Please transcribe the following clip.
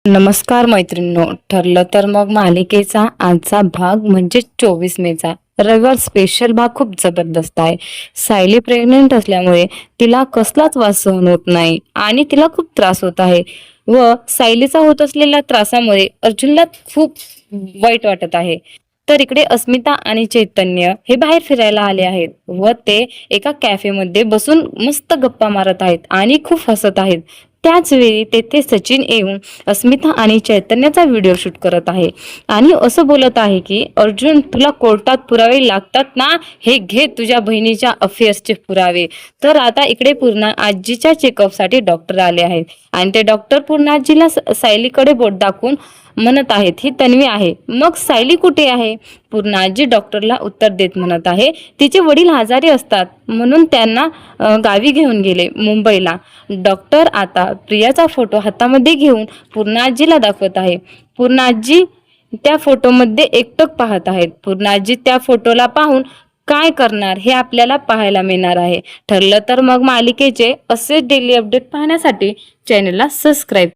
नमस्कार मैत्रिणींनो, ठरलं तर मग मालिकेचा आजचा भाग म्हणजे 24 मेचा रविवार स्पेशल भाग खूप जबरदस्त आहे. सायली प्रेग्नेंट असल्यामुळे तिला कसलाच वास सहन होत नाही आणि तिला खूप त्रास होत आहे व सायलीचा होत असलेल्या त्रासामुळे अर्जुनला खूप वाईट वाटत आहे. तर इकडे अस्मिता आणि चैतन्य हे बाहेर फिरायला आले आहेत व ते एका कॅफेमध्ये बसून मस्त गप्पा मारत आहेत आणि खूप हसत आहेत. त्याच वेळी तेथे सचिन येऊन अस्मिता आणि चैतन्याचा व्हिडिओ शूट करत आहे आणि असं बोलत आहे की अर्जुन, तुला कोर्टात पुरावे लागतात ना, हे घे तुझ्या बहिणीच्या अफेअर्सचे पुरावे. तर आता इकडे पूर्ण आजीच्या चेकअपसाठी डॉक्टर आले आहेत आणि ते डॉक्टर पूर्ण आजीला सायलीकडे बोट दाखवून म्हणत आहेत, ही तन्वी आहे. मग सायली कुठे आहे? पूर्ण आजी डॉक्टरला उत्तर देत म्हणत आहे, तिचे वडील आजारी असतात म्हणून त्यांना गावी घेऊन गेले मुंबईला. डॉक्टर आता प्रियाचा फोटो हातामध्ये घेऊन पूर्ण आजीला दाखवत आहे. पूर्ण आजी त्या फोटोमध्ये एकटक पाहत आहेत. पूर्ण आजी त्या फोटोला पाहून काय करणार हे आपल्याला पाहायला मिळणार आहे. ठरलं तर मग मालिकेचे असे डेली अपडेट पाहण्यासाठी चॅनलला सबस्क्राईब